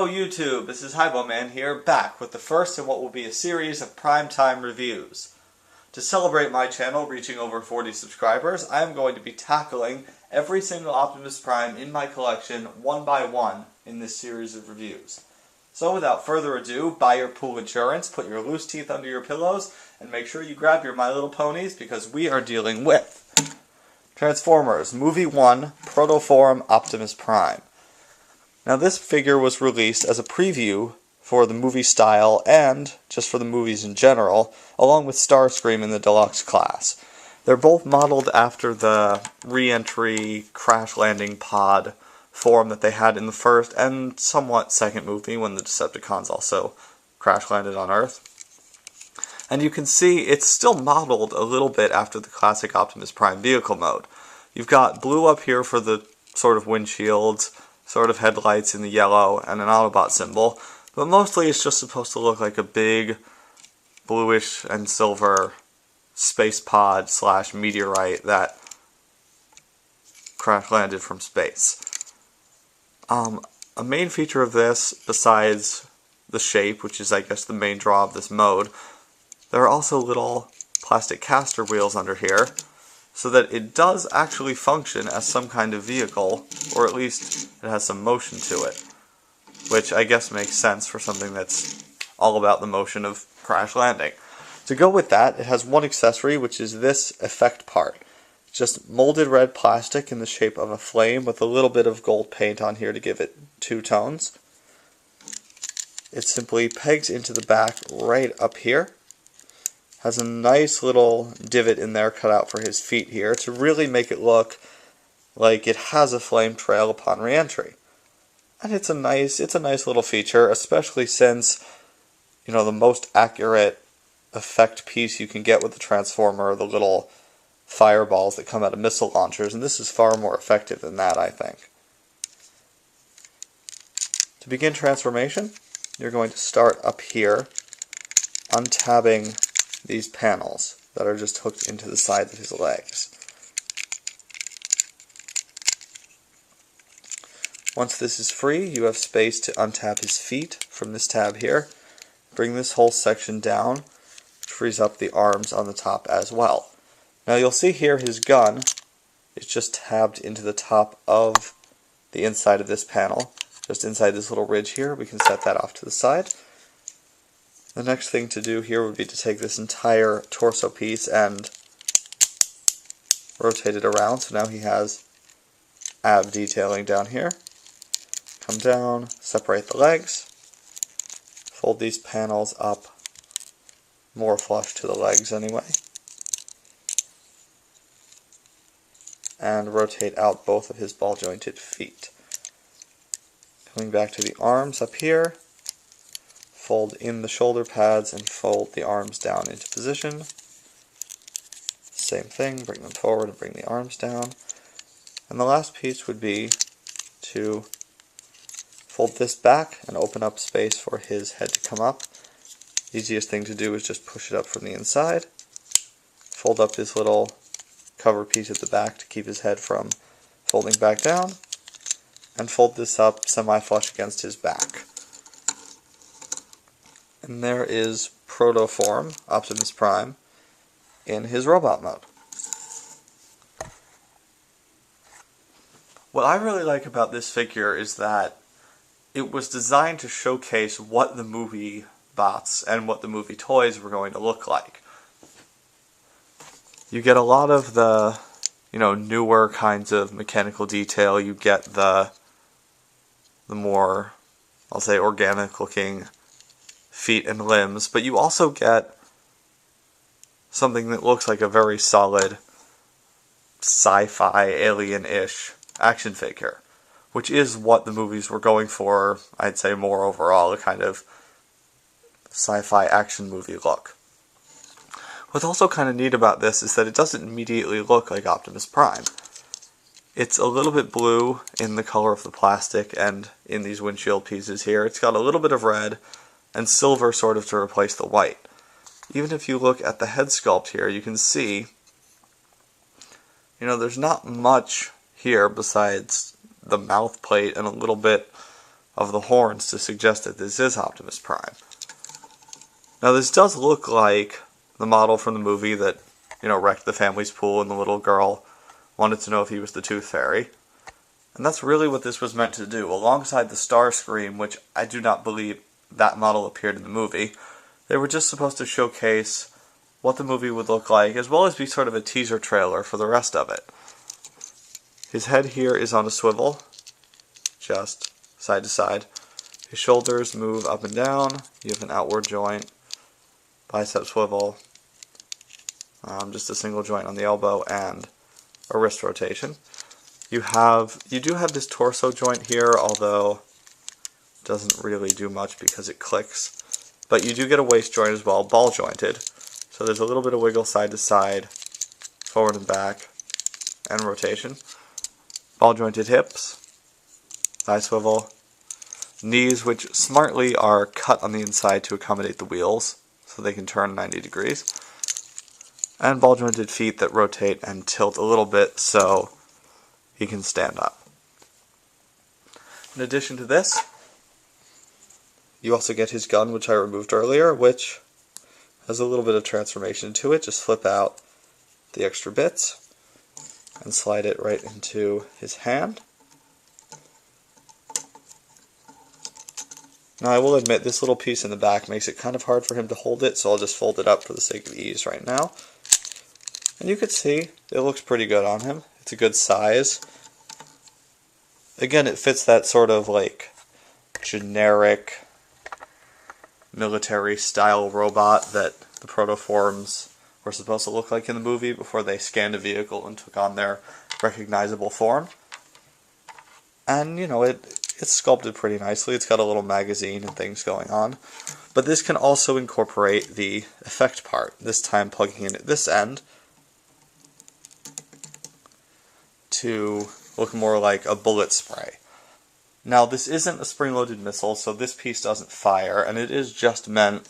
Hello YouTube, this is HiBoMan here, back with the first in what will be a series of primetime reviews. To celebrate my channel reaching over 40 subscribers, I am going to be tackling every single Optimus Prime in my collection one by one in this series of reviews. So without further ado, buy your pool insurance, put your loose teeth under your pillows, and make sure you grab your My Little Ponies because we are dealing with Transformers Movie 1 Protoform Optimus Prime. Now this figure was released as a preview for the movie style and just for the movies in general, along with Starscream in the deluxe class. They're both modeled after the re-entry crash landing pod form that they had in the first and somewhat second movie when the Decepticons also crash landed on Earth. And you can see it's still modeled a little bit after the classic Optimus Prime vehicle mode. You've got blue up here for the sort of windshields, sort of headlights in the yellow, and an Autobot symbol, but mostly it's just supposed to look like a big bluish and silver space pod slash meteorite that crash landed from space. A main feature of this, besides the shape, which is I guess the main draw of this mode, there are also little plastic caster wheels under here, so that it does actually function as some kind of vehicle, or at least it has some motion to it, which I guess makes sense for something that's all about the motion of crash landing. To go with that, it has one accessory, which is this effect part. It's just molded red plastic in the shape of a flame with a little bit of gold paint on here to give it two tones. It simply pegs into the back right up here. Has a nice little divot in there cut out for his feet here to really make it look like it has a flame trail upon re-entry. And it's a nice little feature, especially since, you know, the most accurate effect piece you can get with the Transformer are the little fireballs that come out of missile launchers, and this is far more effective than that, I think. To begin transformation, you're going to start up here, untabbing these panels that are just hooked into the sides of his legs. Once this is free, you have space to untap his feet from this tab here. Bring this whole section down, which frees up the arms on the top as well. Now you'll see here his gun is just tabbed into the top of the inside of this panel. Just inside this little ridge here, we can set that off to the side. The next thing to do here would be to take this entire torso piece and rotate it around, so now he has ab detailing down here. Come down, separate the legs, fold these panels up more flush to the legs anyway, and rotate out both of his ball-jointed feet. Coming back to the arms up here, fold in the shoulder pads and fold the arms down into position. Same thing, bring them forward and bring the arms down. And the last piece would be to fold this back and open up space for his head to come up. Easiest thing to do is just push it up from the inside. Fold up his little cover piece at the back to keep his head from folding back down. And fold this up semi-flush against his back. And there is Protoform, Optimus Prime, in his robot mode. What I really like about this figure is that it was designed to showcase what the movie bots and what the movie toys were going to look like. You get a lot of the, newer kinds of mechanical detail. You get the more, I'll say, organic looking feet and limbs, but you also get something that looks like a very solid sci-fi alien-ish action figure, which is what the movies were going for. I'd say more overall, a kind of sci-fi action movie look. What's also kind of neat about this is that it doesn't immediately look like Optimus Prime. It's a little bit blue in the color of the plastic and in these windshield pieces here. It's got a little bit of red and silver sort of to replace the white. Even if you look at the head sculpt here, you can see, there's not much here besides the mouth plate and a little bit of the horns to suggest that this is Optimus Prime. Now this does look like the model from the movie that, wrecked the family's pool and the little girl wanted to know if he was the Tooth Fairy. And that's really what this was meant to do. Alongside the Starscream, which I do not believe that model appeared in the movie, they were just supposed to showcase what the movie would look like, as well as be sort of a teaser trailer for the rest of it. His head here is on a swivel, just side to side. His shoulders move up and down. You have an outward joint, bicep swivel, just a single joint on the elbow, and a wrist rotation. You do have this torso joint here, although it doesn't really do much because it clicks. But you do get a waist joint as well, ball jointed. So there's a little bit of wiggle side to side, forward and back, and rotation. Ball jointed hips, thigh swivel, knees which smartly are cut on the inside to accommodate the wheels so they can turn 90 degrees, and ball jointed feet that rotate and tilt a little bit so he can stand up. In addition to this, you also get his gun, which I removed earlier, which has a little bit of transformation to it. Just flip out the extra bits and slide it right into his hand. Now I will admit this little piece in the back makes it kind of hard for him to hold it, so I'll just fold it up for the sake of ease right now. And you can see it looks pretty good on him. It's a good size. Again, it fits that sort of like generic military style robot that the Protoforms were supposed to look like in the movie before they scanned a vehicle and took on their recognizable form. And it's sculpted pretty nicely. It's got a little magazine and things going on. But this can also incorporate the effect part, this time plugging in at this end to look more like a bullet spray. Now this isn't a spring-loaded missile, so this piece doesn't fire, and it is just meant,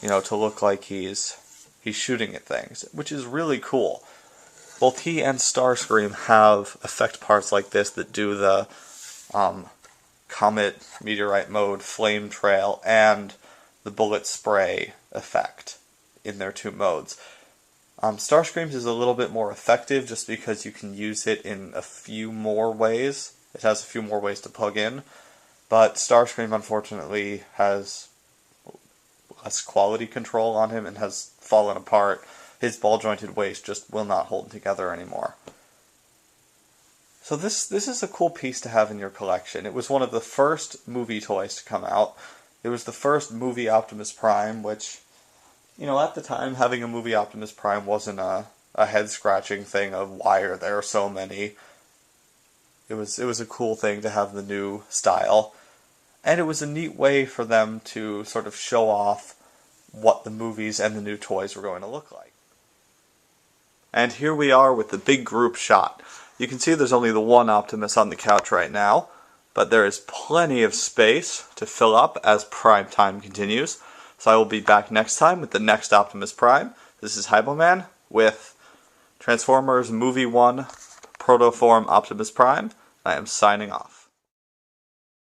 to look like he's shooting at things, which is really cool. Both he and Starscream have effect parts like this that do the comet, meteorite mode, flame trail, and the bullet spray effect in their two modes. Starscream's is a little bit more effective just because you can use it in a few more ways. It has a few more ways to plug in, but Starscream unfortunately has less quality control on him and has fallen apart. His ball-jointed waist just will not hold together anymore. So this is a cool piece to have in your collection. It was one of the first movie toys to come out. It was the first movie Optimus Prime, which, at the time, having a movie Optimus Prime wasn't a head-scratching thing of why are there so many. It was a cool thing to have the new style, and it was a neat way for them to sort of show off what the movies and the new toys were going to look like. And here we are with the big group shot. You can see there's only the one Optimus on the couch right now, but there is plenty of space to fill up as Prime Time continues. So I will be back next time with the next Optimus Prime. This is Hyboman with Transformers Movie 1 Protoform Optimus Prime. I am signing off.